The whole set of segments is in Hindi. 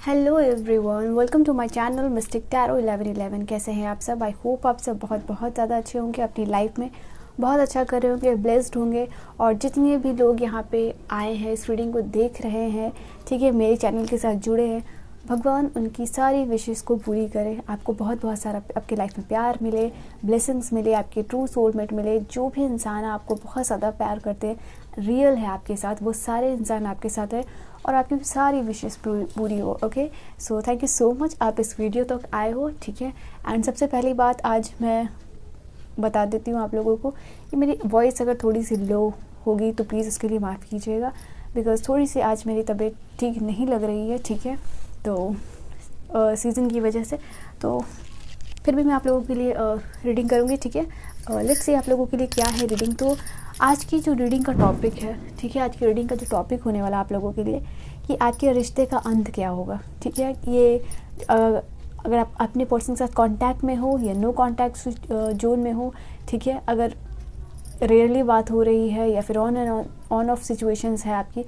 Hello everyone, welcome to my channel mystic tarot 1111। कैसे हैं आप सब? आई होप आप सब बहुत बहुत ज़्यादा अच्छे होंगे, अपनी लाइफ में बहुत अच्छा कर रहे होंगे, ब्लेस्ड होंगे। और जितने भी लोग यहाँ पे आए हैं, इस रीडिंग को देख रहे हैं, ठीक है, मेरे चैनल के साथ जुड़े हैं, भगवान उनकी सारी विशेष को पूरी करे। आपको बहुत बहुत सारा आपकी लाइफ में प्यार मिले, ब्लेसिंग्स मिले, आपके ट्रू सोलमेट मिले। जो भी इंसान आपको बहुत ज़्यादा प्यार करते हैं, रियल है आपके साथ, वो सारे इंसान आपके साथ है और आपकी सारी विशेष पूरी हो। Okay, so thank you so much, आप इस वीडियो तक आए हो, ठीक है। एंड सबसे पहली बात आज मैं बता देती हूँ आप लोगों को कि मेरी वॉइस अगर थोड़ी सी लो होगी तो प्लीज़ उसके लिए माफ़ कीजिएगा, बिकॉज़ थोड़ी सी आज मेरी तबीयत ठीक नहीं लग रही है, ठीक है, तो सीज़न की वजह से। तो फिर भी मैं आप लोगों के लिए रीडिंग करूँगी, ठीक है। लेट्स से आप लोगों के लिए क्या है रीडिंग। तो आज की जो रीडिंग का टॉपिक है, ठीक है, आज की रीडिंग का जो टॉपिक होने वाला आप लोगों के लिए कि आपके रिश्ते का अंत क्या होगा, ठीक है। ये अगर आप अपने पर्सन के साथ कांटेक्ट में हो या नो कांटेक्ट जोन में हो, ठीक है, अगर रेयरली बात हो रही है या फिर ऑन ऑफ सिचुएशंस है आपकी,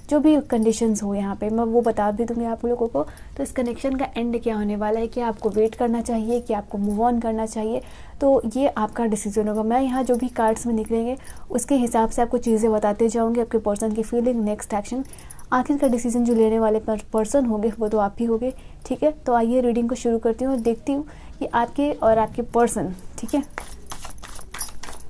जो भी कंडीशंस हो यहाँ पे मैं वो बता भी दूँगी आप लोगों को। तो इस कनेक्शन का एंड क्या होने वाला है, कि आपको वेट करना चाहिए, कि आपको मूव ऑन करना चाहिए, तो ये आपका डिसीजन होगा। मैं यहाँ जो भी कार्ड्स में निकलेंगे उसके हिसाब से आपको चीज़ें बताते जाऊँगी, आपके पर्सन की फीलिंग, नेक्स्ट एक्शन, आखिर का डिसीजन जो लेने वाले पर्सन होंगे वो तो आप ही होंगे, ठीक है। तो आइए रीडिंग को शुरू करती हूँ और देखती हूँ कि आपके और आपके पर्सन, ठीक है,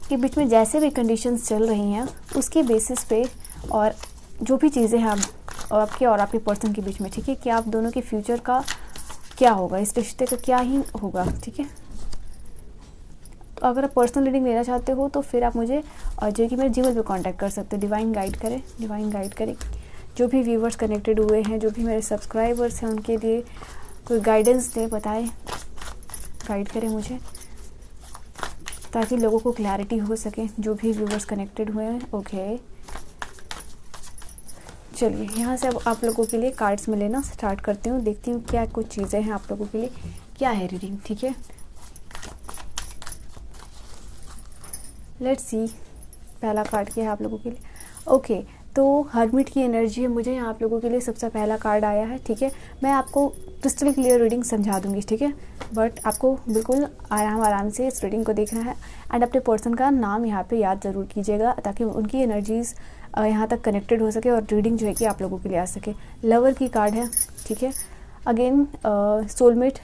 के बीच में जैसे भी कंडीशंस चल रही हैं उसके बेसिस पे और जो भी चीज़ें हैं आपके और आपके पर्सन के बीच में, ठीक है, कि आप दोनों के फ्यूचर का क्या होगा, इस रिश्ते का क्या ही होगा, ठीक है। तो अगर आप पर्सनल रीडिंग लेना चाहते हो तो फिर आप मुझे जो कि मेरे जीमेल पे कांटेक्ट कर सकते हो। डिवाइन गाइड करें जो भी व्यूवर्स कनेक्टेड हुए हैं, जो भी मेरे सब्सक्राइबर्स हैं, उनके लिए कोई गाइडेंस दे, बताए, गाइड करें मुझे, ताकि लोगों को क्लैरिटी हो सके, जो भी व्यूवर्स कनेक्टेड हुए हैं। ओके, चलिए यहाँ से अब आप लोगों के लिए कार्ड्स में लेना स्टार्ट करती हूँ, देखती हूँ क्या कुछ चीज़ें हैं आप लोगों के लिए, क्या है रीडिंग, ठीक है। लेट्स सी पहला कार्ड क्या है आप लोगों के लिए। ओके, तो हर्मिट की एनर्जी है, मुझे यहाँ आप लोगों के लिए सबसे पहला कार्ड आया है, ठीक है। मैं आपको क्रिस्टल क्लियर रीडिंग समझा दूंगी, ठीक है, बट आपको बिल्कुल आराम से इस रीडिंग को देखना है। एंड अपने पर्सन का नाम यहाँ पे याद ज़रूर कीजिएगा, ताकि उनकी एनर्जीज़ यहाँ तक कनेक्टेड हो सके और रीडिंग जो है कि आप लोगों के लिए आ सके। लवर की कार्ड है, ठीक है, again soulmate,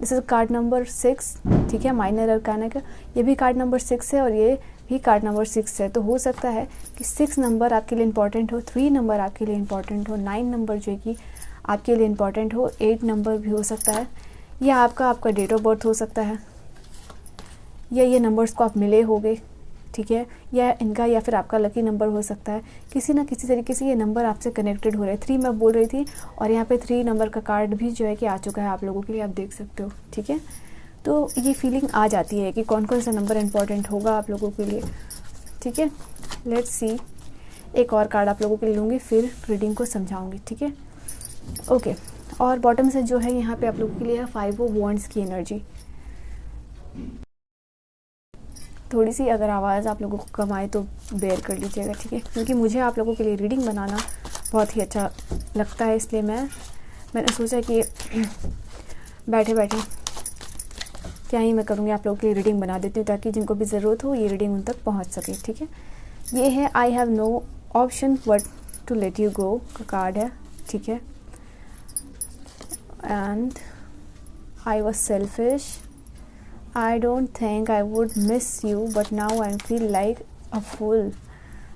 this is called number 6, ठीक है, माइनर अरकाना का ये भी कार्ड नंबर 6 है और ये भी कार्ड नंबर 6 है। तो हो सकता है कि 6 नंबर आपके लिए इंपॉर्टेंट हो, 3 नंबर आपके लिए इंपॉर्टेंट हो, 9 नंबर जो है कि आपके लिए इंपॉर्टेंट हो, 8 नंबर भी हो सकता है, या आपका डेट ऑफ बर्थ हो सकता है, या ये नंबर्स को आप मिले होंगे, ठीक है, या इनका या फिर आपका लकी नंबर हो सकता है। किसी ना किसी तरीके से ये नंबर आपसे कनेक्टेड हो रहे हैं। 3 मैं बोल रही थी और यहाँ पे 3 नंबर का कार्ड भी जो है कि आ चुका है आप लोगों के लिए, आप देख सकते हो, ठीक है। तो ये फीलिंग आ जाती है कि कौन कौन सा नंबर इंपॉर्टेंट होगा आप लोगों के लिए, ठीक है। लेट्स सी, एक और कार्ड आप लोगों के लिए लूँगी, फिर रीडिंग को समझाऊँगी, ठीक है। ओके, और बॉटम से जो है यहाँ पे आप लोगों के लिए है 5 ऑफ वॉन्ड्स की एनर्जी। थोड़ी सी अगर आवाज़ आप लोगों को कम आए तो बेयर कर लीजिएगा, ठीक है, क्योंकि मुझे आप लोगों के लिए रीडिंग बनाना बहुत ही अच्छा लगता है, इसलिए मैंने सोचा कि बैठे बैठे क्या ही मैं करूँगी, आप लोगों के लिए रीडिंग बना देती हूँ, ताकि जिनको भी ज़रूरत हो ये रीडिंग उन तक पहुँच सके, ठीक है। ये है I have no option but to let you go का कार्ड है, ठीक है। And I was selfish, I don't think I would miss you but now I feel like a fool।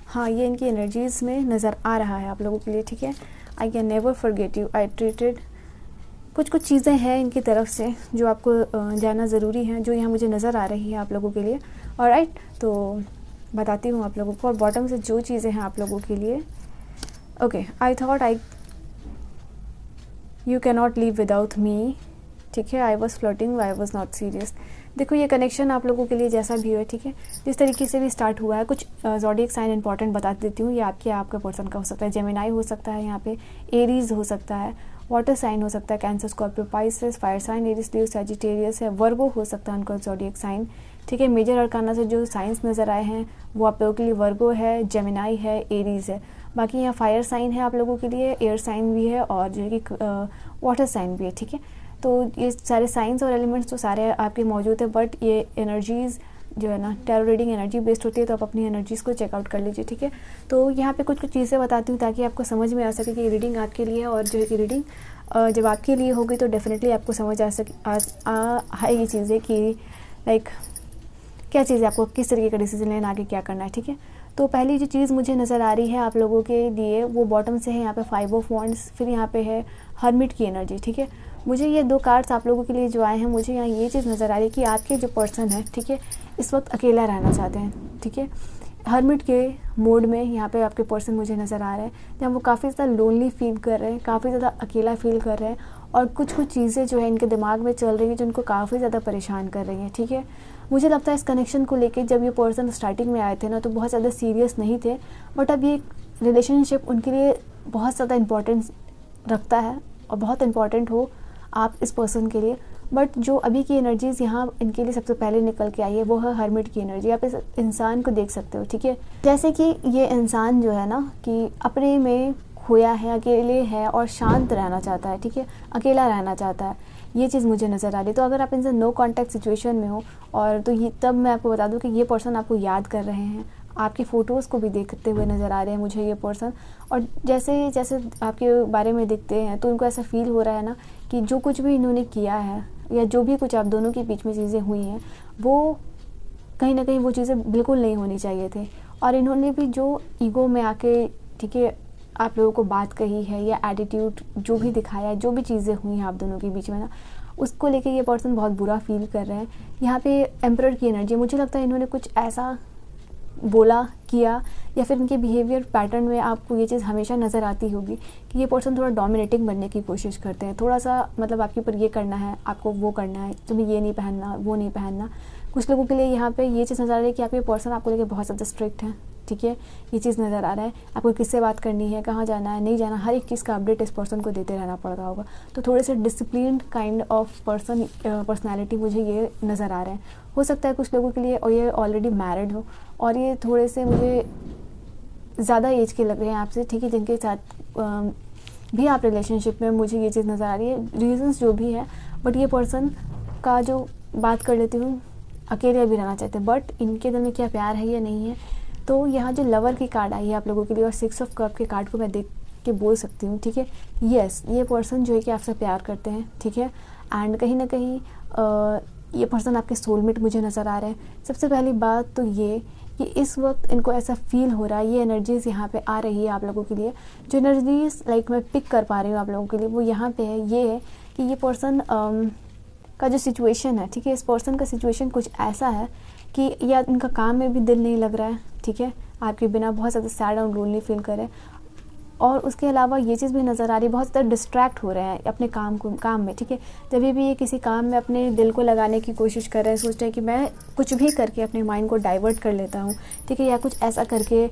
हाँ, ये इनकी एनर्जीज़ में नज़र आ रहा है आप लोगों के लिए, ठीक है। I can never forget you, I treated, कुछ चीज़ें हैं इनकी तरफ से जो आपको जानना ज़रूरी है, जो यहाँ मुझे नज़र आ रही है आप लोगों के लिए। ऑलराइट, तो बताती हूँ आप लोगों को। और बॉटम से जो चीज़ें हैं आप लोगों के लिए, okay, I thought you can not leave without me, ठीक है। I was floating, I was not serious. देखो ये कनेक्शन आप लोगों के लिए जैसा भी हो, ठीक है, जिस तरीके से भी स्टार्ट हुआ है, कुछ ज़ोडिएक साइन इंपॉर्टेंट बता देती हूँ। ये आपके पर्सन का हो सकता है, जेमिनाई हो सकता है, यहाँ पे एरीज हो सकता है, वाटर साइन हो सकता है, cancer, Scorpio, Pisces, fire sign, Aries, Leo, Sagittarius है, वर्गो हो सकता है उनका ज़ोडिएक साइन, ठीक है। मेजर अरकाना से जो साइंस नज़र आए हैं वो आप लोगों के लिए वर्गो है, जेमिनाई है, एरीज है। बाकी यहाँ फायर साइन है आप लोगों के लिए, एयर साइन भी है और जो है कि वाटर साइन भी है, ठीक है। तो ये सारे साइंस और एलिमेंट्स तो सारे आपके मौजूद है, बट ये एनर्जीज़ जो है ना, टैरो रीडिंग एनर्जी बेस्ड होती है, तो आप अपनी एनर्जीज़ को चेकआउट कर लीजिए, ठीक है। तो यहाँ पे कुछ कुछ चीज़ें बताती हूँ ताकि आपको समझ में आ सके कि ये रीडिंग आपके लिए है, और जो है कि रीडिंग जब आपके लिए होगी तो डेफिनेटली आपको समझ आएगी चीज़ें कि लाइक क्या चीज़ें आपको किस तरीके का डिसीजन लेना, आगे क्या करना है, ठीक है। तो पहली जो चीज़ मुझे नज़र आ रही है आप लोगों के लिए वो बॉटम से है, यहाँ पे 5 ऑफ वॉन्ड्स, फिर यहाँ पे है हर्मिट की एनर्जी, ठीक है। मुझे ये 2 कार्ड्स आप लोगों के लिए जो आए हैं, मुझे यहाँ ये चीज़ नज़र आ रही है कि आपके जो पर्सन है, ठीक है, इस वक्त अकेला रहना चाहते हैं, ठीक है। हर्मिट के मोड में यहाँ पे आपके पर्सन मुझे नज़र आ रहे हैं, जहाँ वो काफ़ी ज़्यादा लोनली फील कर रहे हैं, काफ़ी ज़्यादा अकेला फील कर रहे हैं, और कुछ कुछ चीज़ें जो है इनके दिमाग में चल रही है जो उनको काफ़ी ज़्यादा परेशान कर रही हैं, ठीक है। मुझे लगता है इस कनेक्शन को लेके जब ये पर्सन स्टार्टिंग में आए थे ना, तो बहुत ज़्यादा सीरियस नहीं थे, बट अब ये रिलेशनशिप उनके लिए बहुत ज़्यादा इम्पोर्टेंस रखता है, और बहुत इम्पॉर्टेंट हो आप इस पर्सन के लिए। बट जो अभी की एनर्जीज़ यहाँ इनके लिए सबसे पहले निकल के आई है वो है हर्मिट की एनर्जी। आप इस इंसान को देख सकते हो, ठीक है, जैसे कि ये इंसान जो है ना कि अपने में खोया है, अकेले है और शांत रहना चाहता है, ठीक है, अकेला रहना चाहता है, ये चीज़ मुझे नज़र आ रही है। तो अगर आप इनसे नो कॉन्टैक्ट सिचुएशन में हो, और तो ये तब मैं आपको बता दूं कि ये पर्सन आपको याद कर रहे हैं, आपकी फ़ोटोज़ को भी देखते हुए नज़र आ रहे हैं मुझे ये पर्सन, और जैसे जैसे आपके बारे में दिखते हैं तो इनको ऐसा फील हो रहा है ना कि जो कुछ भी इन्होंने किया है या जो भी कुछ आप दोनों के बीच में चीज़ें हुई हैं वो कहीं ना कहीं वो चीज़ें बिल्कुल नहीं होनी चाहिए थी, और इन्होंने भी जो ईगो में आके, ठीक है, आप लोगों को बात कही है या एटीट्यूड जो भी दिखाया है, जो भी चीज़ें हुई हैं आप दोनों के बीच में ना, उसको लेके ये पर्सन बहुत बुरा फील कर रहे हैं। यहाँ पे एम्परर की एनर्जी, मुझे लगता है इन्होंने कुछ ऐसा बोला किया या फिर इनके बिहेवियर पैटर्न में आपको ये चीज़ हमेशा नज़र आती होगी कि ये पर्सन थोड़ा डोमिनेटिंग बनने की कोशिश करते हैं, थोड़ा सा मतलब आपके ऊपर ये करना है, आपको वो करना है, तुम्हें ये नहीं पहनना, वो नहीं पहनना। कुछ लोगों के लिए यहाँ पे ये चीज़ नज़र आ रही है कि आपके पर्सन आपको लेके बहुत ज़्यादा स्ट्रिक्ट है, ठीक है, ये चीज़ नज़र आ रहा है। आपको किससे बात करनी है, कहाँ जाना है, नहीं जाना, हर एक चीज़ का अपडेट इस पर्सन को देते रहना पड़ता होगा। तो थोड़े से डिसिप्लिन्ड काइंड ऑफ पर्सनैलिटी मुझे ये नज़र आ रहे हैं। हो सकता है कुछ लोगों के लिए और ये ऑलरेडी मैरिड हो और ये थोड़े से मुझे ज़्यादा एज के लग रहे हैं आपसे, ठीक है, जिनके साथ भी आप रिलेशनशिप में, मुझे ये चीज़ नज़र आ रही है। रीजंस जो भी है, बट ये पर्सन का जो बात कर लेती हूँ, अकेले भी रहना चाहते हैं, बट इनके दिल में क्या प्यार है या नहीं है। तो यहाँ जो लवर की कार्ड आई है आप लोगों के लिए और 6 ऑफ कप के कार्ड को मैं देख के बोल सकती हूँ, ठीक है, यस, ये पर्सन जो है कि आपसे प्यार करते हैं, ठीक है, एंड कहीं ना कहीं ये पर्सन आपके सोलमेट मुझे नज़र आ रहे हैं। सबसे पहली बात तो ये कि इस वक्त इनको ऐसा फील हो रहा है, ये एनर्जीज़ यहाँ पे आ रही है आप लोगों के लिए, जो एनर्जीज़ लाइक मैं पिक कर पा रही हूँ आप लोगों के लिए वो यहाँ पे है, ये है कि ये पर्सन का जो सिचुएशन है, ठीक है, इस पर्सन का सिचुएशन कुछ ऐसा है कि या इनका काम में भी दिल नहीं लग रहा है, ठीक है, आपके बिना बहुत ज़्यादा सैड और लोनली फील कर रहे हैं, और उसके अलावा ये चीज़ भी नज़र आ रही है बहुत ज़्यादा डिस्ट्रैक्ट हो रहे हैं अपने काम में, ठीक है। जब भी ये किसी काम में अपने दिल को लगाने की कोशिश कर रहे हैं, सोच रहे हैं कि मैं कुछ भी करके अपने माइंड को डाइवर्ट कर लेता हूँ, ठीक है, या कुछ ऐसा करके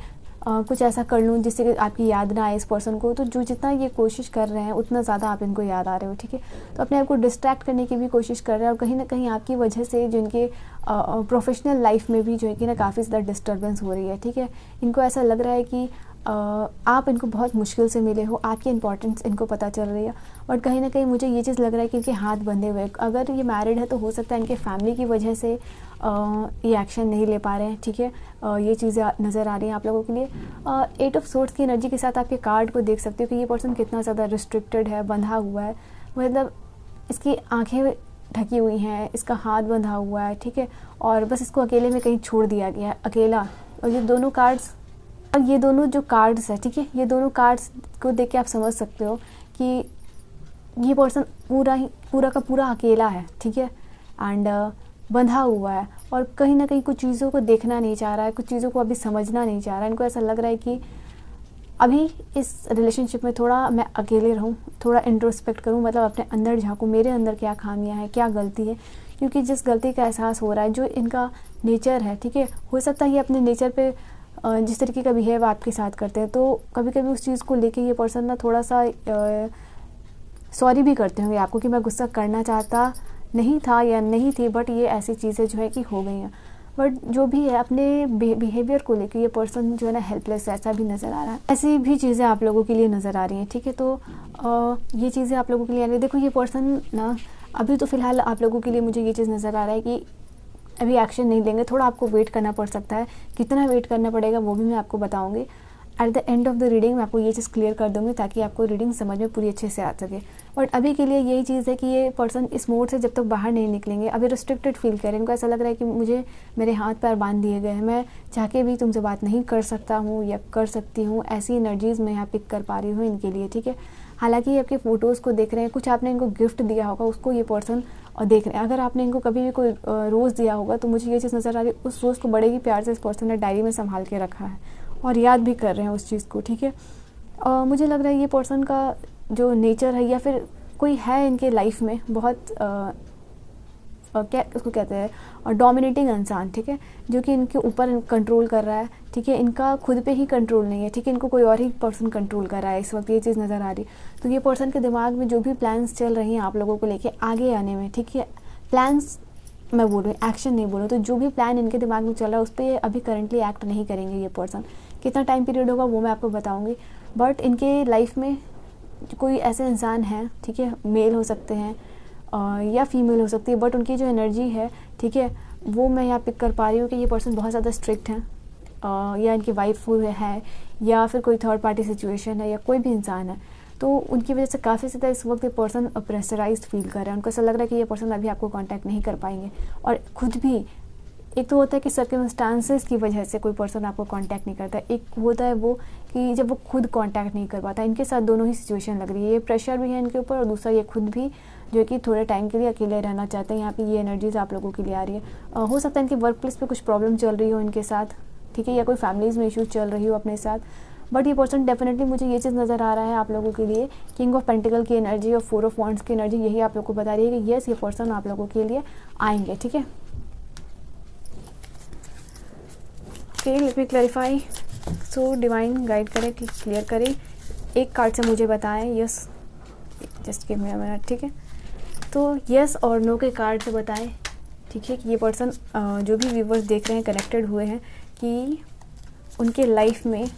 कुछ ऐसा कर लूँ जिससे कि आपकी याद ना आए इस पर्सन को, तो जो जितना ये कोशिश कर रहे हैं उतना ज़्यादा आप इनको याद आ रहे हो, ठीक है। तो अपने आप को डिस्ट्रैक्ट करने की भी कोशिश कर रहे हैं, और कहीं ना कहीं आपकी वजह से जिनके प्रोफेशनल लाइफ में भी जो है कि ना काफ़ी ज़्यादा डिस्टर्बेंस हो रही है, ठीक है। इनको ऐसा लग रहा है कि आप इनको बहुत मुश्किल से मिले हो, आपकी इंपॉर्टेंस इनको पता चल रही है, बट कहीं ना कहीं मुझे ये चीज़ लग रहा है कि इनके हाथ बंधे हुए, अगर ये मैरिड है तो हो सकता है इनके फैमिली की वजह से ये एक्शन नहीं ले पा रहे हैं, ठीक है। ये चीज़ें नज़र आ रही हैं आप लोगों के लिए। 8 ऑफ सोर्ड्स की एनर्जी के साथ आपके कार्ड को देख सकते हो कि ये पर्सन कितना ज़्यादा रिस्ट्रिक्टेड है, बंधा हुआ है, मतलब इसकी आँखें ढकी हुई हैं, इसका हाथ बंधा हुआ है, ठीक है, और बस इसको अकेले में कहीं छोड़ दिया गया है, अकेला। और ये दोनों जो कार्ड्स है, ठीक है, ये दोनों कार्ड्स को देख के आप समझ सकते हो कि ये पर्सन पूरा का पूरा अकेला है, ठीक है, एंड बंधा हुआ है, और कहीं ना कहीं कुछ चीज़ों को देखना नहीं चाह रहा है, कुछ चीज़ों को अभी समझना नहीं चाह रहा है। इनको ऐसा लग रहा है कि अभी इस रिलेशनशिप में थोड़ा मैं अकेले रहूं, थोड़ा इंट्रोस्पेक्ट करूं, मतलब अपने अंदर झांकूं, मेरे अंदर क्या खामियां हैं, क्या गलती है, क्योंकि जिस गलती का एहसास हो रहा है, जो इनका नेचर है, ठीक है, हो सकता है ये अपने नेचर पे जिस तरीके का बिहेव आपके साथ करते हैं, तो कभी कभी उस चीज़ को लेके ये पर्सन ना थोड़ा सा सॉरी भी करते होंगे आपको कि मैं गुस्सा करना चाहता नहीं था या नहीं थी, बट ये ऐसी चीज़ें जो है कि हो गई हैं। बट जो भी है अपने बिहेवियर को लेकर ये पर्सन जो है ना हेल्पलेस ऐसा भी नज़र आ रहा है। ऐसी भी चीज़ें आप लोगों के लिए नज़र आ रही हैं, ठीक है। तो ये चीज़ें आप लोगों के लिए आ रही है। देखो ये पर्सन ना अभी तो फ़िलहाल आप लोगों के लिए मुझे ये चीज़ नज़र आ रहा है कि अभी एक्शन नहीं लेंगे, थोड़ा आपको वेट करना पड़ सकता है। कितना वेट करना पड़ेगा वो भी मैं आपको बताऊंगी। At the end of the reading मैं आपको ये चीज़ क्लियर कर दूंगी ताकि आपको रीडिंग समझ में पूरी अच्छे से आ सके। बट अभी के लिए यही चीज़ है कि ये पर्सन इस मोड से जब तक बाहर नहीं निकलेंगे, अभी रिस्ट्रिक्टेड फील करें, इनको ऐसा लग रहा है कि मुझे मेरे हाथ पैर बांध दिए गए हैं, मैं चाह के भी तुमसे बात नहीं कर सकता हूँ या कर सकती हूँ। ऐसी एनर्जीज़ मैं यहाँ पिक कर पा रही हूँ इनके लिए, ठीक है। हालांकि ये आपके फ़ोटोज़ को देख रहे हैं, कुछ आपने इनको गिफ्ट दिया होगा उसको ये पर्सन और देख रहे हैं। अगर आपने इनको कभी भी कोई रोज़ दिया होगा तो मुझे ये चीज़ नज़र आ रही है, उस रोज़ को बड़े ही प्यार से इस पर्सन ने डायरी में संभाल के रखा है और याद भी कर रहे हैं उस चीज़ को, ठीक है। मुझे लग रहा है ये पर्सन का जो नेचर है या फिर कोई है इनके लाइफ में बहुत क्या उसको कहते हैं और डोमिनेटिंग इंसान, ठीक है, जो कि इनके ऊपर कंट्रोल कर रहा है, ठीक है। इनका खुद पे ही कंट्रोल नहीं है, ठीक है, इनको कोई और ही पर्सन कंट्रोल कर रहा है इस वक्त, ये चीज़ नज़र आ रही। तो ये पर्सन के दिमाग में जो भी प्लान्स चल रही हैं आप लोगों को लेके आगे आने में, ठीक है, प्लान्स मैं बोल रही हूँ, एक्शन नहीं बोल रही, तो जो भी प्लान इनके दिमाग में चल रहा है उस पर ये अभी करंटली एक्ट नहीं करेंगे ये पर्सन। कितना टाइम पीरियड होगा वो मैं आपको बताऊँगी। बट इनके लाइफ में कोई ऐसे इंसान है, ठीक है, मेल हो सकते हैं या फीमेल हो सकती है, बट उनकी जो एनर्जी है, ठीक है, वो मैं यहाँ पिक कर पा रही हूँ कि ये पर्सन बहुत ज़्यादा स्ट्रिक्ट है, या इनकी वाइफ है या फिर कोई थर्ड पार्टी सिचुएशन है या कोई भी इंसान है, तो उनकी वजह से काफ़ी ज़्यादा इस वक्त ये पर्सन प्रेशराइज्ड फील कर रहा है। उनको ऐसा लग रहा है कि ये पर्सन अभी आपको कांटेक्ट नहीं कर पाएंगे। और खुद भी एक तो होता है कि सर्कमस्टांसेस की वजह से कोई पर्सन आपको कांटेक्ट नहीं करता, एक होता है वो कि जब वो खुद कांटेक्ट नहीं कर पाता। इनके साथ दोनों ही सिचुएशन लग रही है, ये प्रेशर भी है इनके ऊपर और दूसरा ये खुद भी जो कि थोड़े टाइम के लिए अकेले रहना चाहते हैं। यहाँ पे ये एनर्जीज आप लोगों के लिए आ रही है। हो सकता है इनके वर्क प्लेस पे कुछ प्रॉब्लम चल रही हो इनके साथ, ठीक है, या कोई फैमिलीज़ में इश्यूज चल रही हो अपने साथ। बट ये पर्सन डेफिनेटली मुझे ये चीज़ नज़र आ रहा है आप लोगों के लिए, किंग ऑफ पेंटिकल की एनर्जी और 4 ऑफ वॉन्ड्स की एनर्जी यही आप लोगों को बता रही है कि येस ये पर्सन आप लोगों के लिए आएंगे, ठीक है। Okay, let me clarify. So divine guide करें, क्लियर करें, एक कार्ड से मुझे बताएं yes, just give me a minute, ठीक है। तो यस और नो के कार्ड से बताएं, ठीक है, कि ये पर्सन जो भी व्यूवर्स देख रहे हैं कनेक्टेड हुए हैं कि उनके लाइफ में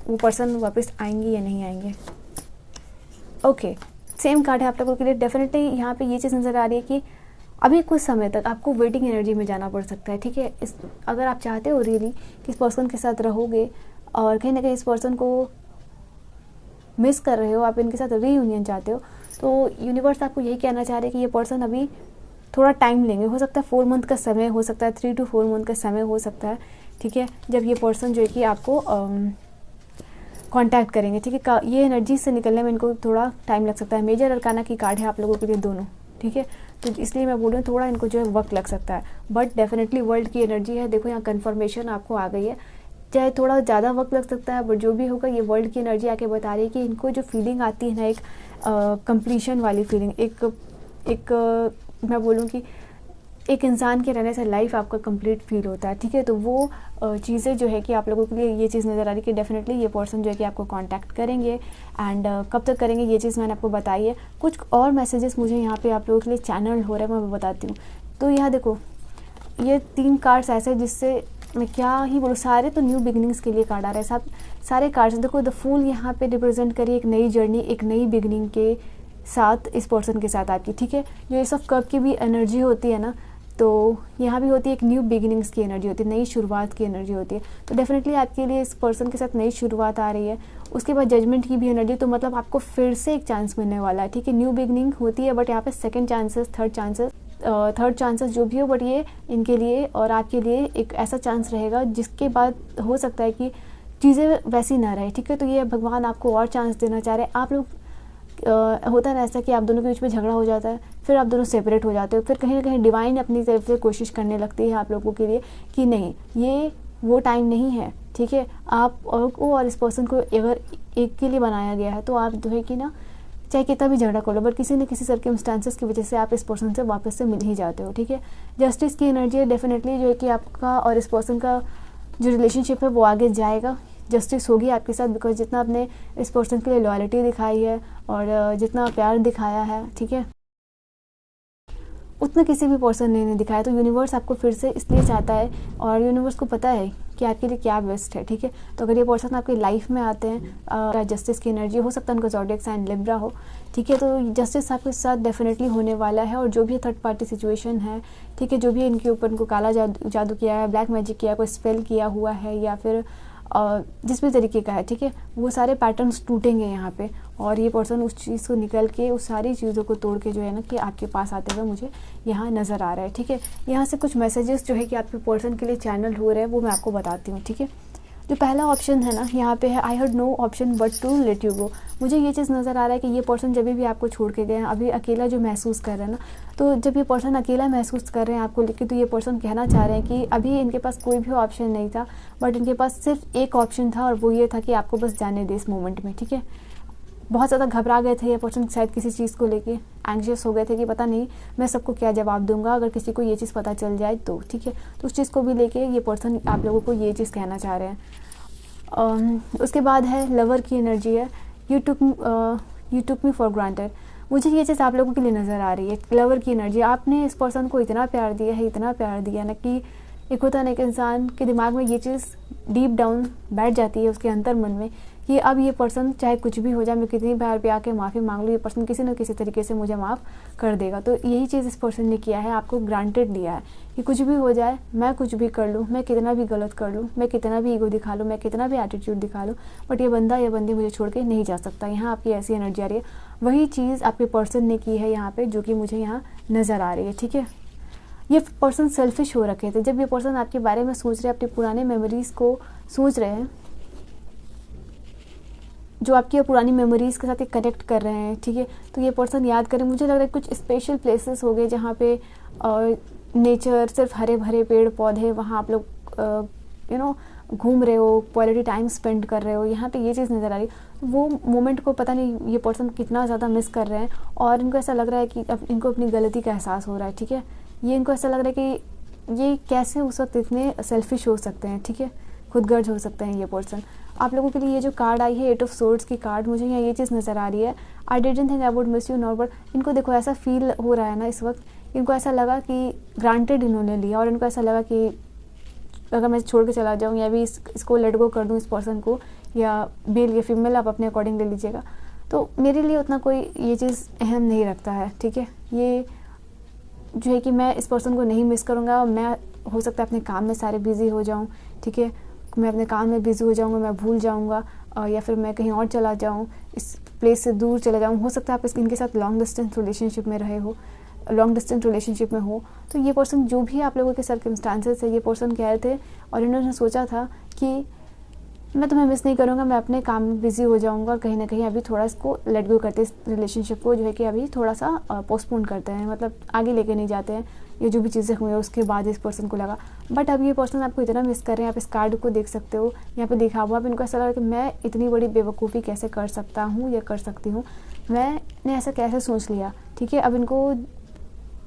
वो पर्सन वापस आएंगे या नहीं आएंगे। ओके, सेम कार्ड है आप लोगों के लिए। डेफिनेटली यहाँ पे ये चीज़ नज़र आ रही है कि अभी कुछ समय तक आपको वेटिंग एनर्जी में जाना पड़ सकता है, ठीक है। अगर आप चाहते हो रियली कि इस पर्सन के साथ रहोगे और कहीं ना कहीं इस पर्सन को मिस कर रहे हो, आप इनके साथ रीयूनियन चाहते हो, तो यूनिवर्स आपको यही कहना चाह रहे हैं कि ये पर्सन अभी थोड़ा टाइम लेंगे। हो सकता है 4 मंथ का समय हो सकता है, 3 to 4 मंथ का समय हो सकता है, ठीक है, जब ये पर्सन जो है कि आपको कांटेक्ट करेंगे, ठीक है। ये एनर्जी से निकलने में इनको थोड़ा टाइम लग सकता है। मेजर अरकाना की कार्ड है आप लोगों के लिए दोनों, ठीक है, तो इसलिए मैं बोल रही हूँ थोड़ा इनको जो है वक्त लग सकता है। बट डेफिनेटली वर्ल्ड की एनर्जी है, देखो यहाँ कन्फर्मेशन आपको आ गई है। चाहे थोड़ा ज़्यादा वक्त लग सकता है, बट जो भी होगा ये वर्ल्ड की एनर्जी आके बता रही है कि इनको जो फीलिंग आती है ना, एक कंप्लीशन वाली फीलिंग, एक मैं बोलूँ कि एक इंसान के रहने से लाइफ आपका कंप्लीट फील होता है, ठीक है। तो वो चीज़ें जो है कि आप लोगों के लिए ये चीज़ नज़र आ रही है कि डेफिनेटली ये पर्सन जो है कि आपको कांटेक्ट करेंगे। एंड कब तक करेंगे ये चीज़ मैंने आपको बताई है। कुछ और मैसेजेस मुझे यहाँ पे आप लोगों के लिए चैनल हो रहा है, मैं बताती हूँ। तो यहाँ देखो ये 3 कार्ड्स ऐसे जिससे मैं क्या ही बोलूँ, सारे तो न्यू बिगिनिंग्स के लिए कार्ड आ रहे हैं, सारे कार्ड्स। देखो द फूल यहाँ पे रिप्रेजेंट करिए एक नई जर्नी, एक नई बिगिनिंग के साथ इस पर्सन के साथ आपकी, ठीक है। जो ये सब कब की भी एनर्जी होती है ना, तो यहाँ भी होती है एक न्यू बिगिनिंग्स की एनर्जी होती है, नई शुरुआत की एनर्जी होती है। तो डेफिनेटली आपके लिए इस पर्सन के साथ नई शुरुआत आ रही है। उसके बाद जजमेंट की भी एनर्जी, तो मतलब आपको फिर से एक चांस मिलने वाला है, ठीक है। न्यू बिगिनिंग होती है बट यहाँ पे सेकंड चांसेस, थर्ड चांसेस जो भी हो, बट ये इनके लिए और आपके लिए एक ऐसा चांस रहेगा जिसके बाद हो सकता है कि चीज़ें वैसी ना रहे, ठीक है। तो ये भगवान आपको और चांस देना चाह रहे हैं। आप लोग होता है ना ऐसा कि आप दोनों के बीच में झगड़ा हो जाता है, फिर आप दोनों सेपरेट हो जाते हो, फिर कहीं ना कहीं डिवाइन अपनी तरफ से कोशिश करने लगती है आप लोगों के लिए कि नहीं ये वो टाइम नहीं है, ठीक है। आप और इस पर्सन को अगर एक के लिए बनाया गया है तो आप जो है कि ना चाहे कितना भी झगड़ा कर लो, बट किसी न किसी सर्कमस्टांसेस की वजह से आप इस पर्सन से वापस से मिल ही जाते हो, ठीक है। जस्टिस की एनर्जी है डेफिनेटली जो है कि आपका और इस पर्सन का जो रिलेशनशिप है वो आगे जाएगा, जस्टिस होगी आपके साथ, बिकॉज जितना आपने इस पर्सन के लिए लॉयल्टी दिखाई है और जितना प्यार दिखाया है, ठीक है, उतना किसी भी पर्सन ने नहीं दिखाया। तो यूनिवर्स आपको फिर से इसलिए चाहता है, और यूनिवर्स को पता है कि आपके लिए क्या बेस्ट है, ठीक है। तो अगर ये पर्सन आपकी लाइफ में आते हैं, जस्टिस की एनर्जी हो सकता है, उनका ज़ोडिएक साइन लिब्रा हो, ठीक है, तो जस्टिस आपके साथ डेफिनेटली होने वाला है। और जो भी थर्ड पार्टी सिचुएशन है, ठीक है, जो भी इनके ऊपर इनको काला जादू किया है, ब्लैक मैजिक किया, कोई स्पेल किया हुआ है, या फिर जिस भी तरीके का है, ठीक है, वो सारे पैटर्न्स टूटेंगे यहाँ पे। और ये पर्सन उस चीज़ को निकल के, उस सारी चीज़ों को तोड़ के जो है ना कि आपके पास आते हुए मुझे यहाँ नज़र आ रहा है, ठीक है। यहाँ से कुछ मैसेजेस जो है कि आपके पर्सन के लिए चैनल हो रहे हैं, वो मैं आपको बताती हूँ, ठीक है। जो पहला ऑप्शन है ना, यहाँ पे है I had no option but to let you go. मुझे ये चीज़ नज़र आ रहा है कि ये पर्सन जब भी आपको छोड़ के गए हैं, अभी अकेला जो महसूस कर रहे हैं ना, तो जब ये पर्सन अकेला महसूस कर रहे हैं आपको लेके, तो ये पर्सन कहना चाह रहे हैं कि अभी इनके पास कोई भी ऑप्शन नहीं था, बट इनके पास सिर्फ एक ऑप्शन था, और वो ये था कि आपको बस जाने दे इस मोमेंट में, ठीक है। बहुत ज़्यादा घबरा गए थे ये पर्सन, शायद किसी चीज़ को लेके एंग्शियस हो गए थे कि पता नहीं मैं सबको क्या जवाब दूंगा अगर किसी को ये चीज़ पता चल जाए तो, ठीक है। तो उस चीज़ को भी लेके ये पर्सन आप लोगों को ये चीज़ कहना चाह रहे हैं। उसके बाद है लवर की एनर्जी है, you took me for granted. मुझे ये चीज़ आप लोगों के लिए नज़र आ रही है, लवर की एनर्जी। आपने इस पर्सन को इतना प्यार दिया है, इतना प्यार दिया ना कि एक होता है एक इंसान के दिमाग में ये चीज़ डीप डाउन बैठ जाती है उसके अंतर मन में कि अब ये पर्सन चाहे कुछ भी हो जाए, मैं कितनी बार पे आके माफ़ी मांग लूँ, ये पर्सन किसी न किसी तरीके से मुझे माफ़ कर देगा। तो यही चीज़ इस पर्सन ने किया है, आपको ग्रांटेड लिया है कि कुछ भी हो जाए, मैं कुछ भी कर लूँ, मैं कितना भी गलत कर लूँ, मैं कितना भी ईगो दिखा लूँ, मैं कितना भी एटीट्यूड दिखा लूँ, बट ये बंदा या बंदी मुझे छोड़ के नहीं जा सकता। यहाँ आपकी ऐसी एनर्जी आ रही है, वही चीज़ आपके पर्सन ने की है यहाँ पर, जो कि मुझे यहाँ नज़र आ रही है, ठीक है। ये पर्सन सेल्फिश हो रखे थे। जब ये पर्सन आपके बारे में सोच रहे हैं, अपनी पुराने मेमोरीज़ को सोच रहे हैं, जो आपकी पुरानी मेमोरीज़ के साथ एक कनेक्ट कर रहे हैं, ठीक है, तो ये पर्सन याद करें। मुझे लग रहा है कुछ स्पेशल प्लेसेस हो गए जहाँ पे नेचर, सिर्फ हरे भरे पेड़ पौधे, वहाँ आप लोग घूम रहे हो, क्वालिटी टाइम स्पेंड कर रहे हो, यहाँ पे ये चीज़ नज़र आ रही है। वो मोमेंट को पता नहीं ये पर्सन कितना ज़्यादा मिस कर रहे हैं, और इनको ऐसा लग रहा है कि अब इनको अपनी गलती का एहसास हो रहा है, ठीक है। ये इनको ऐसा लग रहा है कि ये कैसे उस वक्त इतने सेल्फिश हो सकते हैं, ठीक है, खुदगर्ज हो सकते हैं ये पर्सन। आप लोगों के लिए ये जो कार्ड आई है, 8 ऑफ सोर्ड्स की कार्ड, मुझे यहाँ ये चीज़ नज़र आ रही है, I didn't think I would miss you not, but इनको देखो ऐसा फील हो रहा है ना इस वक्त, इनको ऐसा लगा कि ग्रांटेड इन्होंने लिया, और इनको ऐसा लगा कि अगर मैं छोड़ के चला जाऊँ या भी इसको लेट गो कर दूँ इस पर्सन को, या मेल या फीमेल आप अपने अकॉर्डिंग ले लीजिएगा, तो मेरे लिए उतना कोई ये चीज़ अहम नहीं रखता है, ठीक है। ये जो है कि मैं इस पर्सन को नहीं मिस करूँगा, मैं हो सकता है अपने काम में सारे बिज़ी हो जाऊँ, ठीक है, मैं अपने काम में बिज़ी हो जाऊँगा, मैं भूल जाऊँगा, या फिर मैं कहीं और चला जाऊँ, इस प्लेस से दूर चले जाऊँ। हो सकता है आप इनके साथ लॉन्ग डिस्टेंस रिलेशनशिप में रहे हो, लॉन्ग डिस्टेंस रिलेशनशिप में हो, तो ये पर्सन जो भी आप लोगों के सर्कमस्टांसेस है, ये पर्सन कह रहे थे, और इन्होंने सोचा था कि मैं तुम्हें मिस नहीं करूँगा, मैं अपने काम में बिज़ी हो जाऊँगा, कहीं ना कहीं अभी थोड़ा इसको लेट गो करते, इस रिलेशनशिप को जो है कि अभी थोड़ा सा पोस्टपोन करते हैं, मतलब आगे लेके नहीं जाते हैं, ये जो भी चीज़ें हुई है उसके बाद इस पर्सन को लगा। बट अब ये पर्सन आपको इतना मिस कर रहे हैं, आप इस कार्ड को देख सकते हो, यहाँ पे देखा हुआ, अब इनको ऐसा लगा कि मैं इतनी बड़ी बेवकूफ़ी कैसे कर सकता हूँ या कर सकती हूँ, मैंने ऐसा कैसे सोच लिया, ठीक है। अब इनको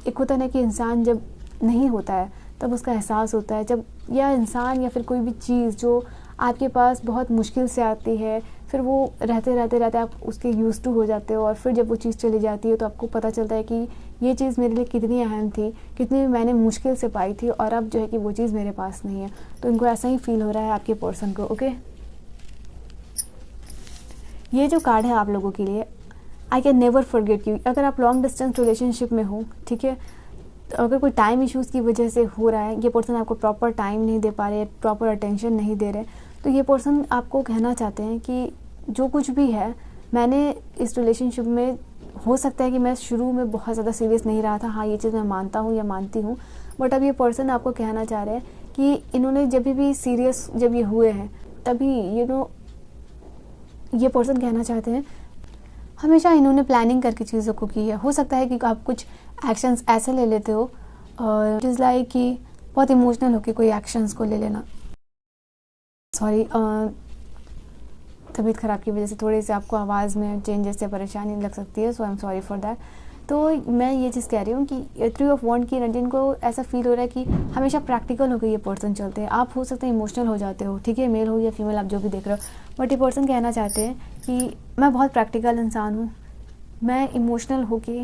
एक होता है कि इंसान जब नहीं होता है तब उसका एहसास होता है, जब यह इंसान या फिर कोई भी चीज़ जो आपके पास बहुत मुश्किल से आती है, फिर वो रहते आप उसके यूज़ टू हो जाते हो, और फिर जब वो चीज़ चली जाती है तो आपको पता चलता है कि ये चीज़ मेरे लिए कितनी अहम थी, कितनी मैंने मुश्किल से पाई थी, और अब जो है कि वो चीज़ मेरे पास नहीं है। तो इनको ऐसा ही फील हो रहा है आपके पर्सन को, ओके। ये जो कार्ड है आप लोगों के लिए, I can never forget you. अगर आप लॉन्ग डिस्टेंस रिलेशनशिप में हो, ठीक है, तो अगर कोई टाइम इश्यूज़ की वजह से हो रहा है, ये पर्सन आपको प्रॉपर टाइम नहीं दे पा रहे, प्रॉपर अटेंशन नहीं दे रहे, तो ये पर्सन आपको कहना चाहते हैं कि जो कुछ भी है, मैंने इस रिलेशनशिप में, हो सकता है कि मैं शुरू में बहुत ज़्यादा सीरियस नहीं रहा था, हाँ ये चीज़ मैं मानता हूँ या मानती हूँ, बट अब ये पर्सन आपको कहना चाह रहे हैं कि इन्होंने जब भी सीरियस जब ये हुए हैं, तभी ये पर्सन कहना चाहते हैं हमेशा इन्होंने प्लानिंग करके चीज़ों को की है। हो सकता है कि आप कुछ एक्शंस ऐसे ले लेते हो, इट इज़ लाइक कि बहुत इमोशनल होकर कोई एक्शंस को ले लेना। सॉरी, तबीयत ख़राब की वजह से थोड़ी सी आपको आवाज़ में चेंजेस से परेशानी लग सकती है, so I am sorry for that. तो मैं ये चीज़ कह रही हूँ कि 3 ऑफ वॉन्ड की एनर्जी, इनको ऐसा फील हो रहा है कि हमेशा प्रैक्टिकल होकर ये पर्सन चलते हैं। आप हो सकते हैं इमोशनल हो जाते हो, ठीक है, मेल हो या फीमेल, आप जो भी देख रहे हो, बट ये पर्सन कहना चाहते हैं कि मैं बहुत प्रैक्टिकल इंसान हूँ, मैं इमोशनल होके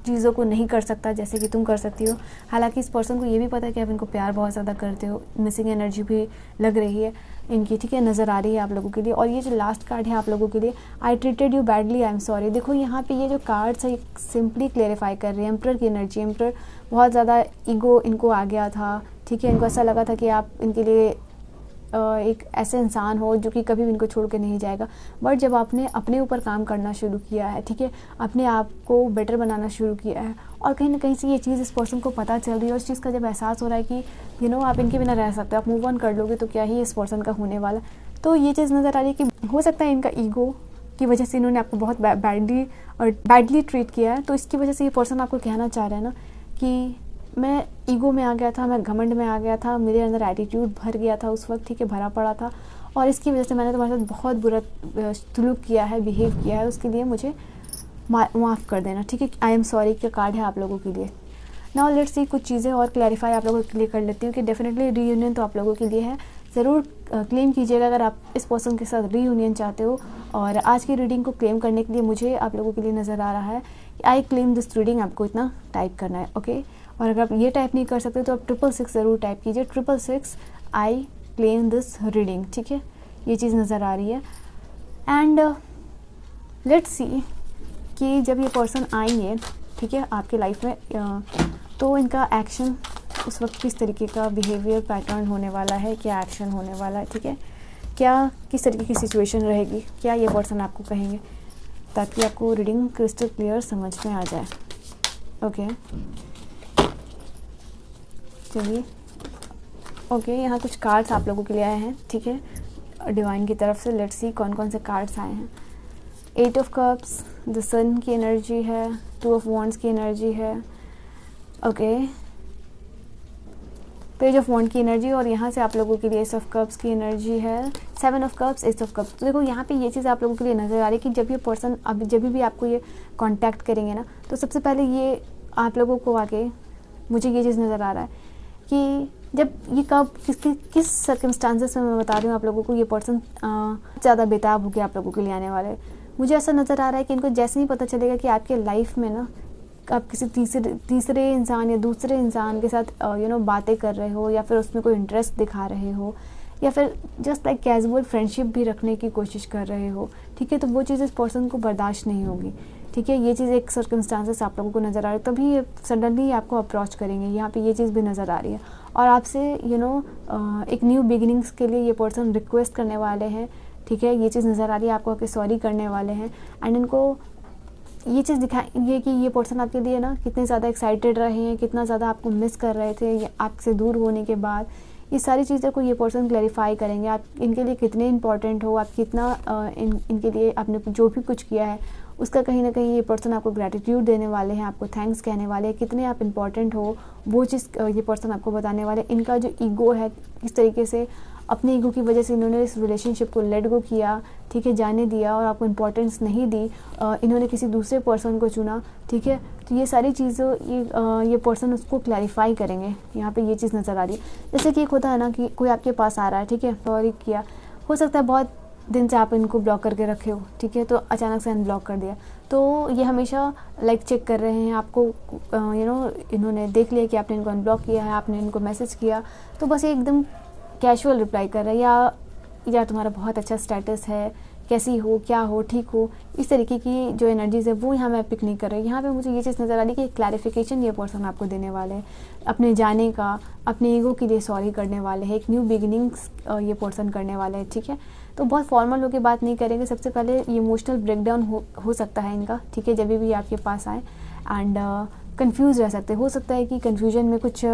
चीज़ों को नहीं कर सकता जैसे कि तुम कर सकती हो। हालांकि इस पर्सन को ये भी पता है कि आप इनको प्यार बहुत ज़्यादा करते हो। मिसिंग एनर्जी भी लग रही है इनकी, ठीक है, नज़र आ रही है आप लोगों के लिए। और ये जो लास्ट कार्ड है आप लोगों के लिए, आई treated you badly, I am sorry. देखो यहाँ पे ये जो कार्ड्स है सिंपली क्लेरिफाई कर रही है एम्परर की एनर्जी। एम्परर बहुत ज़्यादा ईगो इनको आ गया था, ठीक है, इनको ऐसा लगा था कि आप इनके लिए एक ऐसे इंसान हो जो कि कभी भी इनको छोड़ के नहीं जाएगा। बट जब आपने अपने ऊपर काम करना शुरू किया है, ठीक है, अपने आप को बेटर बनाना शुरू किया है और कहीं ना कहीं से ये चीज़ इस पर्सन को पता चल रही है और इस चीज़ का जब एहसास हो रहा है कि आप इनके बिना रह सकते हो, आप मूव ऑन कर लोगे तो क्या ही इस पर्सन का होने वाला। तो ये चीज़ नज़र आ रही है कि हो सकता है इनका ईगो की वजह से इन्होंने आपको बहुत बैडली ट्रीट किया है। तो इसकी वजह से ये पर्सन आपको कहना चाह रहे हैं ना कि मैं ईगो में आ गया था, मैं घमंड में आ गया था, मेरे अंदर एटीट्यूड भर गया था उस वक्त, ठीक है, भरा पड़ा था और इसकी वजह से मैंने तुम्हारे साथ बहुत बुरा सलूक किया है, बिहेव किया है, उसके लिए मुझे माफ़ कर देना, ठीक है। आई एम सॉरी का कार्ड है आप लोगों के लिए। नाउ लेट्स सी कुछ चीज़ें और क्लैरिफाई आप लोगों के लिए कर लेती हूँ कि डेफिनेटली रीयूनियन तो आप लोगों के लिए है। ज़रूर क्लेम कीजिएगा अगर आप इस पर्सन के साथ रीयूनियन चाहते हो। और आज की रीडिंग को क्लेम करने के लिए मुझे आप लोगों के लिए नज़र आ रहा है आई क्लेम दिस रीडिंग, आपको इतना टाइप करना है, ओके। और अगर आप ये टाइप नहीं कर सकते तो आप 666 ज़रूर टाइप कीजिए, 666 आई क्लेम दिस रीडिंग, ठीक है, ये चीज़ नज़र आ रही है। एंड लेट्स सी कि जब ये पर्सन आएंगे, ठीक है, आपके लाइफ में तो इनका एक्शन उस वक्त किस तरीके का बिहेवियर पैटर्न होने वाला है, क्या एक्शन होने वाला है, ठीक है, क्या किस तरीके की सिचुएशन रहेगी, क्या ये पर्सन आपको कहेंगे, ताकि आपको रीडिंग क्रिस्टल क्लियर समझ में आ जाए, ओके। चलिए, ओके, यहाँ कुछ कार्ड्स आप लोगों के लिए आए हैं, ठीक है, डिवाइन की तरफ से। लेट्स सी कौन कौन से कार्ड्स आए हैं। 8 ऑफ कप्स, द सन की एनर्जी है, 2 ऑफ वॉन्ड्स की एनर्जी है, ओके, पेज ऑफ वॉन्ड की एनर्जी और यहाँ से आप लोगों के लिए एस ऑफ कप्स की एनर्जी है, 7 of cups, S of cups. तो देखो यहाँ पे ये चीज़ आप लोगों के लिए नज़र आ रही है कि जब ये पर्सन अब जब भी आपको ये कांटेक्ट करेंगे ना, तो सबसे पहले ये आप लोगों को आके मुझे ये चीज़ नज़र आ रहा है कि जब ये कब किस सर्कमस्टांसेस में मैं बता रही हूँ आप लोगों को, ये पर्सन ज़्यादा बेताब हो गया आप लोगों के लिए आने वाले। मुझे ऐसा नज़र आ रहा है कि इनको जैसे ही पता चलेगा कि आपके लाइफ में ना आप किसी तीसरे इंसान या दूसरे इंसान के साथ बातें कर रहे हो या फिर उसमें कोई इंटरेस्ट दिखा रहे हो या फिर जस्ट लाइक कैजुअल फ्रेंडशिप भी रखने की कोशिश कर रहे हो, ठीक है, तो वो चीज़ इस पर्सन को बर्दाश्त नहीं होगी, ठीक है। ये चीज़ एक सर्कमस्टांसेस आप लोगों को नज़र आ रही है, तभी ये सडनली आपको अप्रोच करेंगे। यहाँ पे ये चीज़ भी नज़र आ रही है और आपसे एक न्यू बिगिनिंग्स के लिए ये पर्सन रिक्वेस्ट करने वाले हैं, ठीक है, ये चीज़ नज़र आ रही है, आपको आके सॉरी करने वाले हैं। एंड इनको ये चीज़ दिखाएंगे कि ये पर्सन आपके लिए ना कितने ज़्यादा एक्साइटेड रहे हैं, कितना ज़्यादा आपको मिस कर रहे थे आपसे दूर होने के बाद। ये सारी चीज़ें को ये पर्सन क्लैरिफाई करेंगे, आप इनके लिए कितने इंपॉर्टेंट हो, आप कितना इनके लिए आपने जो भी कुछ किया है उसका कहीं ना कहीं ये पर्सन आपको ग्रैटिट्यूड देने वाले हैं, आपको थैंक्स कहने वाले हैं, कितने आप इम्पॉर्टेंट हो वो चीज़ ये पर्सन आपको बताने वाले। इनका जो ईगो है किस तरीके से अपने ईगो की वजह से इन्होंने इस रिलेशनशिप को लेट गो किया, ठीक है, जाने दिया और आपको इम्पोर्टेंस नहीं दी, इन्होंने किसी दूसरे पर्सन को चुना, ठीक है। तो ये सारी चीज़ों ये पर्सन उसको क्लैरिफाई करेंगे। यहाँ पे ये चीज़ नज़र आ रही है। जैसे कि एक होता है ना कि कोई आपके पास आ रहा है, ठीक है, सॉरी किया, हो सकता है बहुत दिन से आप इनको ब्लॉक करके रखे हो, ठीक है, तो अचानक से अनब्लॉक कर दिया, तो ये हमेशा लाइक चेक कर रहे हैं आपको, इन्होंने देख लिया कि आपने इनको अनब्लॉक किया है, आपने इनको मैसेज किया, तो बस एकदम कैजुअल रिप्लाई कर रहा है या तुम्हारा बहुत अच्छा स्टेटस है, कैसी हो, क्या हो, ठीक हो, इस तरीके की जो एनर्जीज है वो यहाँ मैं पिक नहीं कर रही। यहाँ पे मुझे ये चीज़ नज़र आ रही कि क्लैरिफिकेशन ये पर्सन आपको देने वाले हैं अपने जाने का, अपने ईगो के लिए सॉरी करने वाले हैं, एक न्यू बिगिनिंग्स ये पर्सन करने वाले हैं, ठीक है। तो बहुत फॉर्मल होकर बात नहीं करेंगे, सबसे पहले ये इमोशनल ब्रेकडाउन हो सकता है इनका, ठीक है, जब भी आपके पास आए एंड कन्फ्यूज़ रह सकते, हो सकता है कि कन्फ्यूजन में कुछ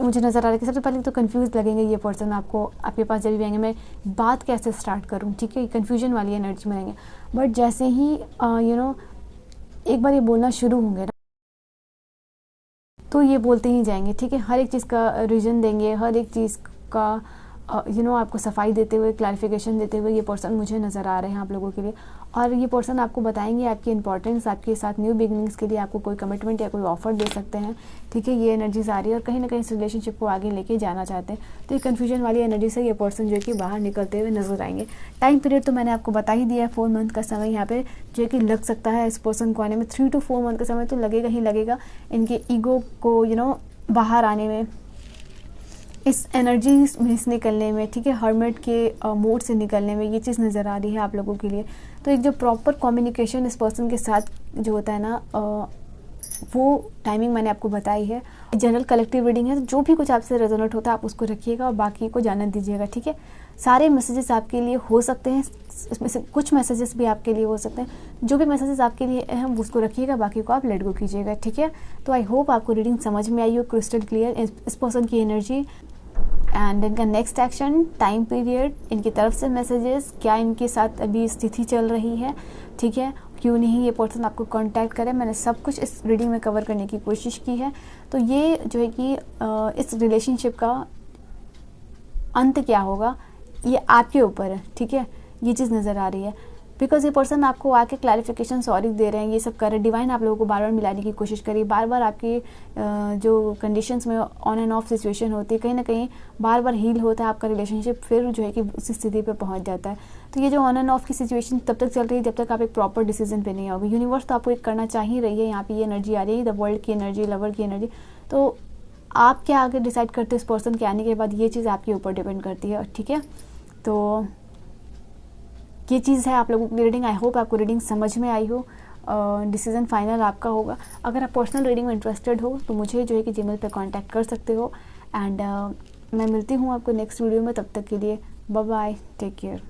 मुझे नज़र आ रहा है कि सबसे पहले तो कंफ्यूज लगेंगे ये पर्सन आपको, आपके पास जब भी आएंगे मैं बात कैसे स्टार्ट करूं, ठीक है, कंफ्यूजन वाली एनर्जी में रहेंगे। बट जैसे ही एक बार ये बोलना शुरू होंगे ना तो ये बोलते ही जाएंगे, ठीक है, हर एक चीज़ का रीज़न देंगे, हर एक चीज़ का आपको सफाई देते हुए, क्लैरिफिकेशन देते हुए ये पर्सन मुझे नज़र आ रहे हैं आप लोगों के लिए। और ये पर्सन आपको बताएंगे आपकी इंपॉर्टेंस, आपके साथ न्यू बिगिनिंग्स के लिए आपको कोई कमिटमेंट या कोई ऑफर दे सकते हैं, ठीक है। ये एनर्जीज आ रही है और कहीं ना कहीं इस रिलेशनशिप को आगे लेके जाना चाहते हैं। तो ये कन्फ्यूजन वाली एनर्जी से ये पर्सन जो है कि बाहर निकलते हुए नजर आएंगे। टाइम पीरियड तो मैंने आपको बता ही दिया है, 4 मंथ का समय यहाँ पे जो है कि लग सकता है इस पर्सन को आने में। 3 to 4 मंथ का समय तो लगेगा ही लगेगा इनके ईगो को बाहर आने में, इस एनर्जी में से निकलने में, ठीक है, हर्मिट के मोड से निकलने में। ये चीज़ नज़र आ रही है आप लोगों के लिए। तो एक जो प्रॉपर कम्युनिकेशन इस पर्सन के साथ जो होता है ना, वो टाइमिंग मैंने आपको बताई है। जनरल कलेक्टिव रीडिंग है, तो जो भी कुछ आपसे रेजोनेट होता है आप उसको रखिएगा और बाकी को जाने दीजिएगा, ठीक है। सारे मैसेजेस आपके लिए हो सकते हैं, इसमें से कुछ मैसेजेस भी आपके लिए हो सकते हैं। जो भी मैसेजेस आपके लिए अहम उसको रखिएगा, बाकी को आप लेट गो कीजिएगा, ठीक है। तो आई होप आपको रीडिंग समझ में आई हो, क्रिस्टल क्लियर इस पर्सन की एनर्जी एंड इनका नेक्स्ट एक्शन, टाइम पीरियड, इनकी तरफ से मैसेजेस, क्या इनके साथ अभी स्थिति चल रही है, ठीक है, क्यों नहीं ये पर्सन आपको कांटेक्ट करे। मैंने सब कुछ इस रीडिंग में कवर करने की कोशिश की है। तो ये जो है कि इस रिलेशनशिप का अंत क्या होगा ये आपके ऊपर है, ठीक है। ये चीज़ नज़र आ रही है बिकॉज ये पर्सन आपको आके क्लैरिफिकेशन सॉरी दे रहे हैं, ये सब कर रहे हैं। डिवाइन आप लोगों को बार बार मिलाने की कोशिश करिए, बार बार आपकी जो कंडीशंस में ऑन एंड ऑफ सिचुएशन होती है, कहीं ना कहीं बार बार हील होता है आपका रिलेशनशिप, फिर जो है कि उसी स्थिति पे पहुंच जाता है। तो ये जो ऑन एंड ऑफ की सिचुएशन तब तक चल रही है जब तक आप एक प्रॉपर डिसीजन पे नहीं आओगे। यूनिवर्स तो आपको एक करना चाह ही रही है, यहाँ पे ये एनर्जी आ रही है, द वर्ल्ड की एनर्जी, लवर की एनर्जी। तो आप क्या आगे डिसाइड करते हो इस पर्सन के आने के बाद, ये चीज़ आपके ऊपर डिपेंड करती है, ठीक है। तो ये चीज़ है आप लोगों की रीडिंग। आई होप आपको रीडिंग समझ में आई हो, डिसीजन फाइनल आपका होगा। अगर आप पर्सनल रीडिंग में इंटरेस्टेड हो तो मुझे जो है कि जीमेल पे कांटेक्ट कर सकते हो। एंड मैं मिलती हूँ आपको नेक्स्ट वीडियो में, तब तक के लिए बाय बाय, टेक केयर।